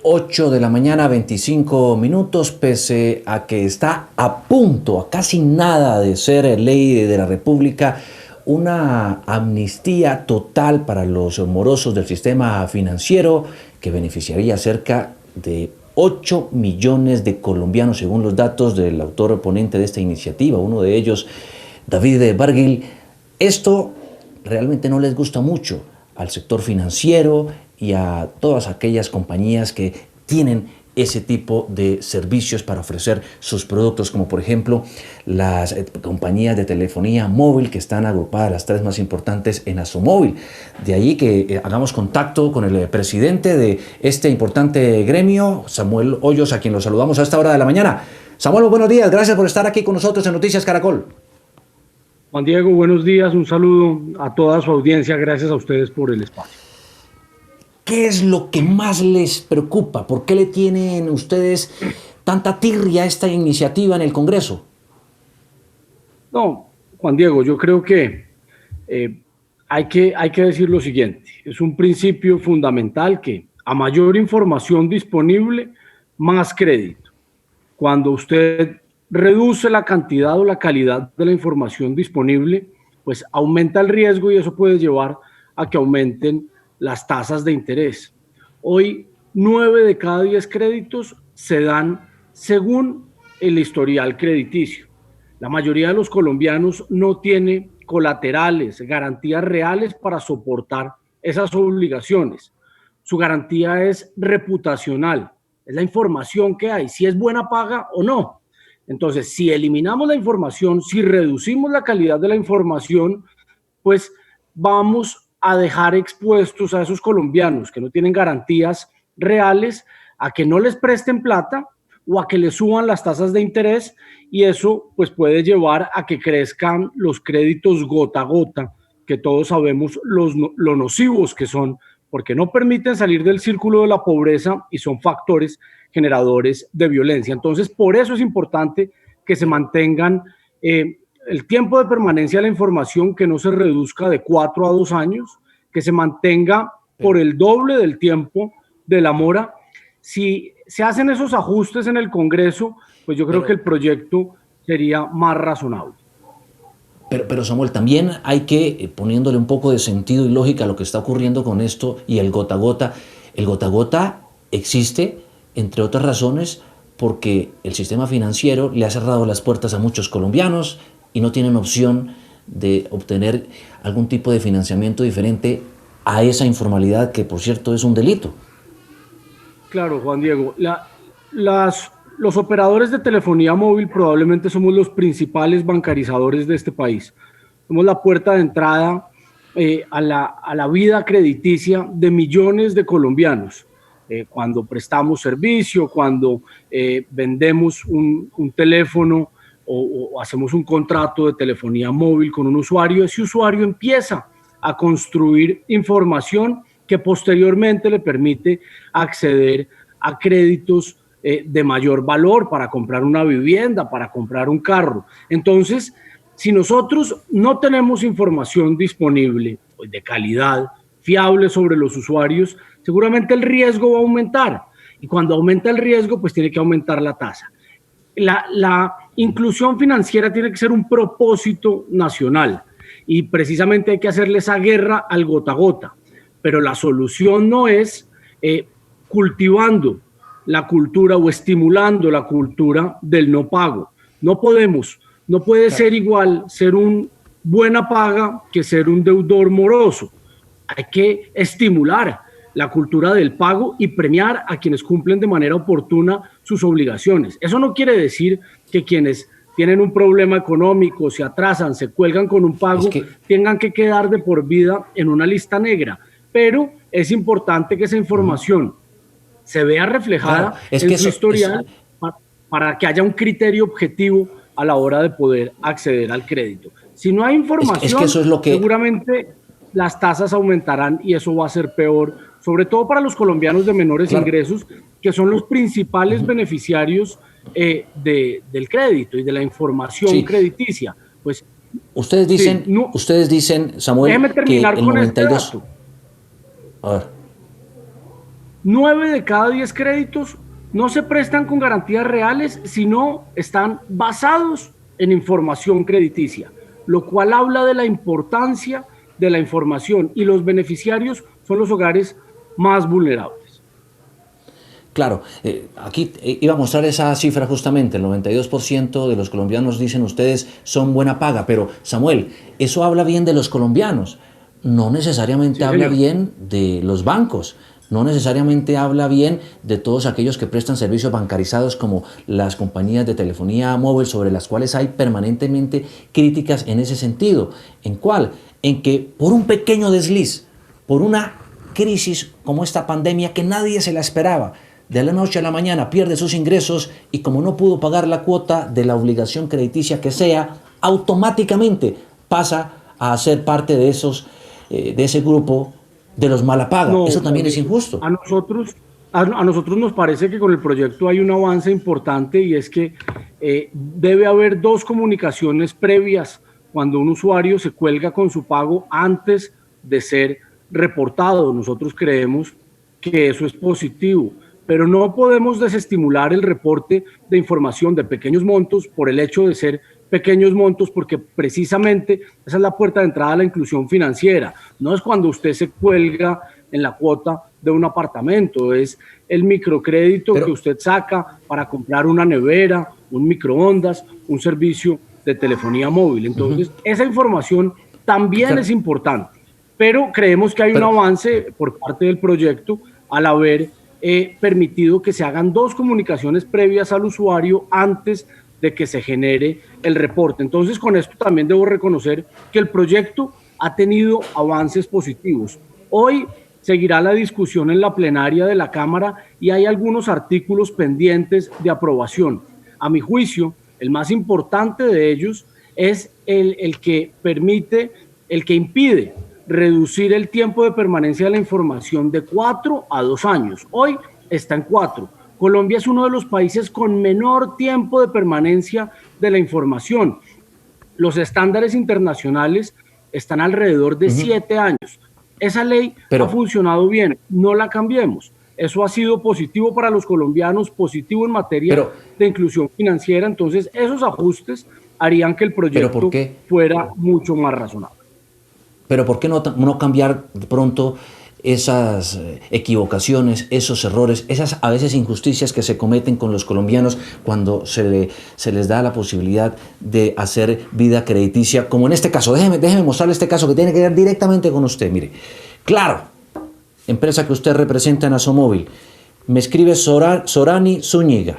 8 de la mañana, 25 minutos, pese a que está a punto, a casi nada de ser ley de la República, una amnistía total para los morosos del sistema financiero que beneficiaría a cerca de 8 millones de colombianos, según los datos del autor ponente de esta iniciativa, uno de ellos, David Barguil. Esto realmente no les gusta mucho al sector financiero y a todas aquellas compañías que tienen ese tipo de servicios para ofrecer sus productos, como por ejemplo las compañías de telefonía móvil que están agrupadas, las tres más importantes en Asomóvil. De ahí que hagamos contacto con el presidente de este importante gremio, Samuel Hoyos, a quien lo saludamos a esta hora de la mañana. Samuel, muy buenos días, gracias por estar aquí con nosotros en Noticias Caracol. Juan Diego, buenos días, un saludo a toda su audiencia, gracias a ustedes por el espacio. ¿Qué es lo que más les preocupa? ¿Por qué le tienen ustedes tanta tirria a esta iniciativa en el Congreso? No, Juan Diego, yo creo que hay que decir lo siguiente. Es un principio fundamental que a mayor información disponible, más crédito. Cuando usted reduce la cantidad o la calidad de la información disponible, pues aumenta el riesgo y eso puede llevar a que aumenten las tasas de interés. Hoy, 9 de cada 10 créditos se dan según el historial crediticio. La mayoría de los colombianos no tiene colaterales, garantías reales para soportar esas obligaciones. Su garantía es reputacional, es la información que hay, si es buena paga o no. Entonces, si eliminamos la información, si reducimos la calidad de la información, pues vamos a dejar expuestos a esos colombianos que no tienen garantías reales a que no les presten plata o a que les suban las tasas de interés, y eso pues puede llevar a que crezcan los créditos gota a gota, que todos sabemos lo nocivos que son, porque no permiten salir del círculo de la pobreza y son factores generadores de violencia. Entonces, por eso es importante que se mantengan el tiempo de permanencia de la información, que no se reduzca de 4 a 2 años, que se mantenga por el doble del tiempo de la mora. Si se hacen esos ajustes en el Congreso, pues yo creo que el proyecto sería más razonable. Pero Samuel, también hay que, poniéndole un poco de sentido y lógica a lo que está ocurriendo con esto y el gota a gota existe, entre otras razones, porque el sistema financiero le ha cerrado las puertas a muchos colombianos y no tienen opción de obtener algún tipo de financiamiento diferente a esa informalidad, que por cierto es un delito. Claro, Juan Diego, los operadores de telefonía móvil probablemente somos los principales bancarizadores de este país. Somos la puerta de entrada a la vida crediticia de millones de colombianos. Cuando prestamos servicio, cuando vendemos un teléfono o hacemos un contrato de telefonía móvil con un usuario, ese usuario empieza a construir información que posteriormente le permite acceder a créditos de mayor valor para comprar una vivienda, para comprar un carro. Entonces, si nosotros no tenemos información disponible de calidad, fiable sobre los usuarios, seguramente el riesgo va a aumentar. Y cuando aumenta el riesgo, pues tiene que aumentar la tasa. La inclusión financiera tiene que ser un propósito nacional y precisamente hay que hacerle esa guerra al gota a gota. Pero la solución no es cultivando la cultura o estimulando la cultura del no pago. No puede ser igual ser un buena paga que ser un deudor moroso. Hay que estimular la cultura del pago y premiar a quienes cumplen de manera oportuna sus obligaciones. Eso no quiere decir que quienes tienen un problema económico, se atrasan, se cuelgan con un pago, tengan que quedar de por vida en una lista negra. Pero es importante que esa información se vea reflejada en su historial para que haya un criterio objetivo a la hora de poder acceder al crédito. Si no hay información, eso es lo que... seguramente las tasas aumentarán y eso va a ser peor, sobre todo para los colombianos de menores ingresos, que son los principales beneficiarios del crédito y de la información crediticia. Pues, ustedes dicen, Samuel, déjeme terminar que el con 92... este dato. A ver. 9 de cada 10 créditos no se prestan con garantías reales, sino están basados en información crediticia, lo cual habla de la importancia de la información, y los beneficiarios son los hogares más vulnerables. Claro, aquí iba a mostrar esa cifra justamente, el 92% de los colombianos, dicen ustedes, son buena paga, pero Samuel, eso habla bien de los colombianos, no necesariamente habla bien de los bancos, no necesariamente habla bien de todos aquellos que prestan servicios bancarizados como las compañías de telefonía móvil, sobre las cuales hay permanentemente críticas en ese sentido. ¿En cuál? En que por un pequeño desliz, por una crisis como esta pandemia que nadie se la esperaba, de la noche a la mañana pierde sus ingresos y como no pudo pagar la cuota de la obligación crediticia que sea, automáticamente pasa a ser parte de ese grupo de los malapaga. No, eso también es injusto. A nosotros nos parece que con el proyecto hay un avance importante, y es que debe haber 2 comunicaciones previas cuando un usuario se cuelga con su pago antes de ser reportado. Nosotros creemos que eso es positivo, pero no podemos desestimular el reporte de información de pequeños montos por el hecho de ser pequeños montos, porque precisamente esa es la puerta de entrada a la inclusión financiera. No es cuando usted se cuelga en la cuota de un apartamento, es el microcrédito que usted saca para comprar una nevera, un microondas, un servicio de telefonía móvil. Entonces, esa información también es importante, pero creemos que hay un avance por parte del proyecto al haber permitido que se hagan 2 comunicaciones previas al usuario antes de que se genere el reporte. Entonces, con esto también debo reconocer que el proyecto ha tenido avances positivos. Hoy seguirá la discusión en la plenaria de la Cámara y hay algunos artículos pendientes de aprobación. A mi juicio, el más importante de ellos es el que impide reducir el tiempo de permanencia de la información de 4 a 2 años. Hoy está en 4. Colombia es uno de los países con menor tiempo de permanencia de la información. Los estándares internacionales están alrededor de 7 años. Esa ley ha funcionado bien, no la cambiemos. Eso ha sido positivo para los colombianos, positivo en materia de inclusión financiera. Entonces, esos ajustes harían que el proyecto fuera mucho más razonable. Pero ¿por qué no cambiar de pronto esas equivocaciones, esos errores, esas a veces injusticias que se cometen con los colombianos cuando se les da la posibilidad de hacer vida crediticia, como en este caso? Déjeme mostrarle este caso que tiene que ver directamente con usted. Mire, Claro, empresa que usted representa en Asomóvil, me escribe Sorani Zúñiga,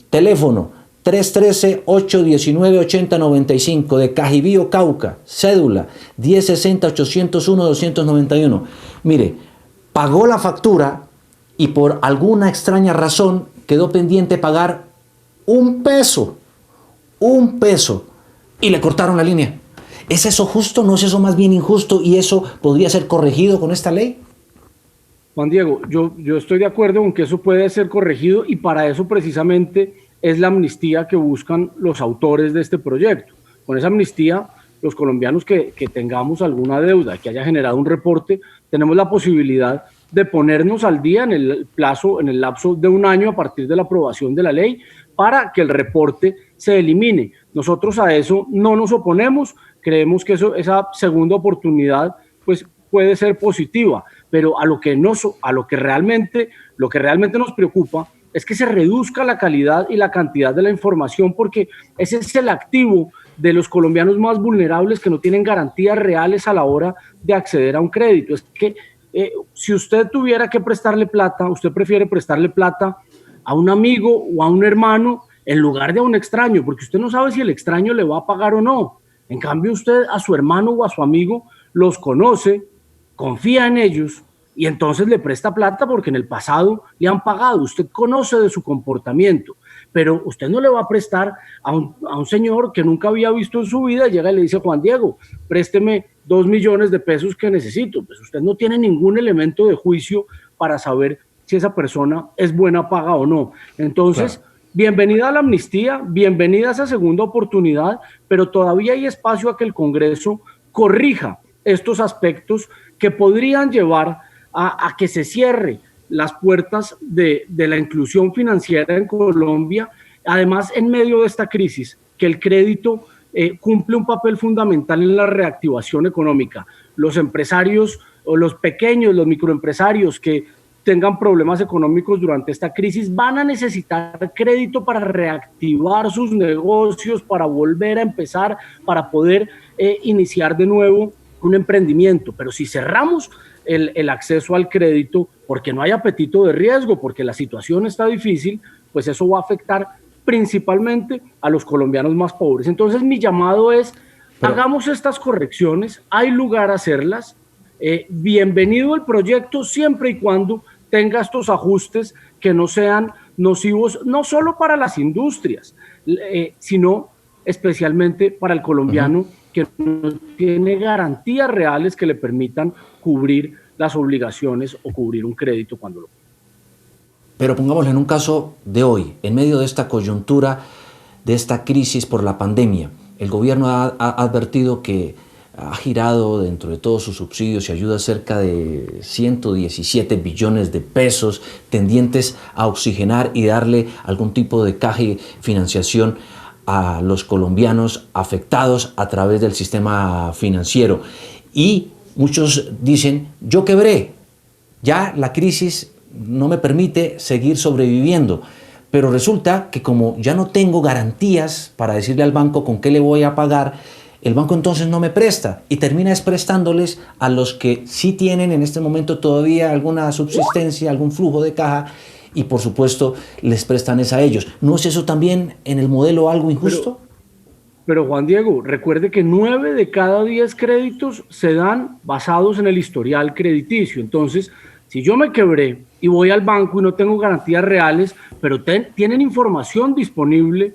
teléfono 313-819-8095 de Cajibío, Cauca, cédula 1060-801-291. Mire, pagó la factura y por alguna extraña razón quedó pendiente pagar un peso y le cortaron la línea. ¿Es eso justo? ¿No es eso más bien injusto y eso podría ser corregido con esta ley? Juan Diego, yo estoy de acuerdo con que eso puede ser corregido y para eso precisamente es la amnistía que buscan los autores de este proyecto. Con esa amnistía, los colombianos que tengamos alguna deuda, que haya generado un reporte, tenemos la posibilidad de ponernos al día en el lapso de un año a partir de la aprobación de la ley para que el reporte se elimine. Nosotros a eso no nos oponemos, creemos que esa segunda oportunidad pues, puede ser positiva, pero lo que realmente nos preocupa es que se reduzca la calidad y la cantidad de la información, porque ese es el activo de los colombianos más vulnerables que no tienen garantías reales a la hora de acceder a un crédito. Es que si usted tuviera que prestarle plata, usted prefiere prestarle plata a un amigo o a un hermano en lugar de a un extraño, porque usted no sabe si el extraño le va a pagar o no. En cambio, usted a su hermano o a su amigo los conoce, confía en ellos, y entonces le presta plata porque en el pasado le han pagado. Usted conoce de su comportamiento, pero usted no le va a prestar a un señor que nunca había visto en su vida, llega y le dice: Juan Diego, présteme 2 millones de pesos que necesito. Pues usted no tiene ningún elemento de juicio para saber si esa persona es buena paga o no. Entonces, claro, bienvenida a la amnistía, bienvenida a esa segunda oportunidad, pero todavía hay espacio a que el Congreso corrija estos aspectos que podrían llevar a que se cierre las puertas de la inclusión financiera en Colombia, además en medio de esta crisis, que el crédito cumple un papel fundamental en la reactivación económica. Los empresarios o los pequeños, los microempresarios que tengan problemas económicos durante esta crisis van a necesitar crédito para reactivar sus negocios, para volver a empezar, para poder iniciar de nuevo un emprendimiento. Pero si cerramos el acceso al crédito porque no hay apetito de riesgo, porque la situación está difícil, pues eso va a afectar principalmente a los colombianos más pobres. Entonces mi llamado es, hagamos estas correcciones, hay lugar a hacerlas, bienvenido el proyecto siempre y cuando tenga estos ajustes que no sean nocivos, no solo para las industrias, sino especialmente para el colombiano que no tiene garantías reales que le permitan cubrir las obligaciones o cubrir un crédito cuando lo. Pero pongámoslo en un caso de hoy, en medio de esta coyuntura, de esta crisis por la pandemia, el gobierno ha advertido que ha girado dentro de todos sus subsidios y ayudas cerca de 117 billones de pesos tendientes a oxigenar y darle algún tipo de caja y financiación a los colombianos afectados a través del sistema financiero. Y muchos dicen, yo quebré, ya la crisis no me permite seguir sobreviviendo. Pero resulta que como ya no tengo garantías para decirle al banco con qué le voy a pagar, el banco entonces no me presta y termina prestándoles a los que sí tienen en este momento todavía alguna subsistencia, algún flujo de caja, y por supuesto les prestan es a ellos. ¿No es eso también en el modelo algo injusto? Pero Juan Diego, recuerde que 9 de cada 10 créditos se dan basados en el historial crediticio. Entonces, si yo me quebré y voy al banco y no tengo garantías reales, pero tienen información disponible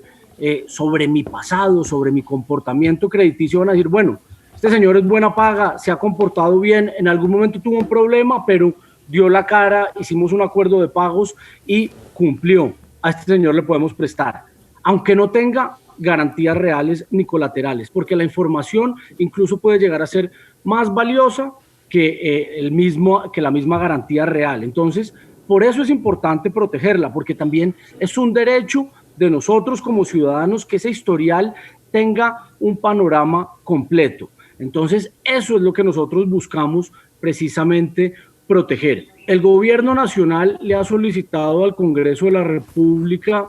sobre mi pasado, sobre mi comportamiento crediticio, van a decir, bueno, este señor es buena paga, se ha comportado bien, en algún momento tuvo un problema, pero dio la cara, hicimos un acuerdo de pagos y cumplió. A este señor le podemos prestar, aunque no tenga garantías reales ni colaterales, porque la información incluso puede llegar a ser más valiosa que la misma garantía real. Entonces, por eso es importante protegerla, porque también es un derecho de nosotros como ciudadanos que ese historial tenga un panorama completo. Entonces, eso es lo que nosotros buscamos precisamente proteger. El gobierno nacional le ha solicitado al Congreso de la República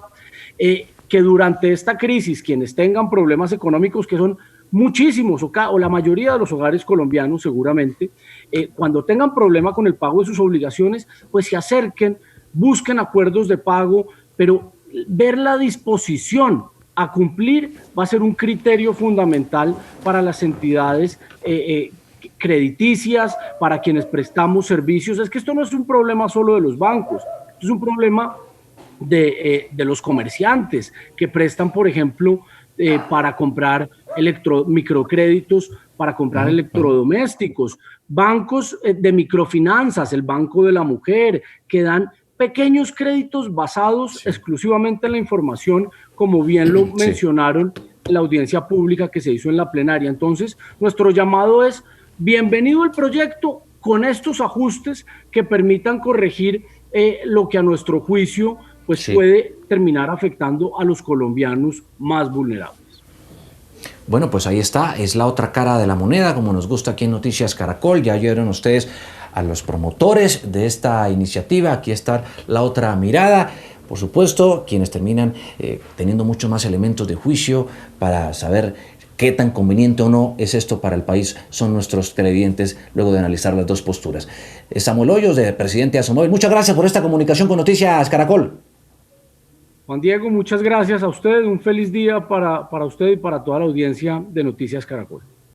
que durante esta crisis, quienes tengan problemas económicos, que son muchísimos, o la mayoría de los hogares colombianos seguramente, cuando tengan problema con el pago de sus obligaciones, pues se acerquen, busquen acuerdos de pago, pero ver la disposición a cumplir va a ser un criterio fundamental para las entidades crediticias, para quienes prestamos servicios. Es que esto no es un problema solo de los bancos, esto es un problema de los comerciantes que prestan, por ejemplo, para comprar microcréditos, para comprar electrodomésticos, bancos de microfinanzas, el Banco de la Mujer, que dan pequeños créditos basados exclusivamente en la información, como bien lo mencionaron en la audiencia pública que se hizo en la plenaria. Entonces, nuestro llamado es, bienvenido el proyecto con estos ajustes que permitan corregir lo que a nuestro juicio pues puede terminar afectando a los colombianos más vulnerables. Bueno, pues ahí está, es la otra cara de la moneda, como nos gusta aquí en Noticias Caracol. Ya oyeron ustedes a los promotores de esta iniciativa, aquí está la otra mirada. Por supuesto, quienes terminan teniendo muchos más elementos de juicio para saber qué tan conveniente o no es esto para el país son nuestros televidentes luego de analizar las dos posturas. Samuel Hoyos, de presidente de Asomóvil, muchas gracias por esta comunicación con Noticias Caracol. Juan Diego, muchas gracias a usted, un feliz día para usted y para toda la audiencia de Noticias Caracol.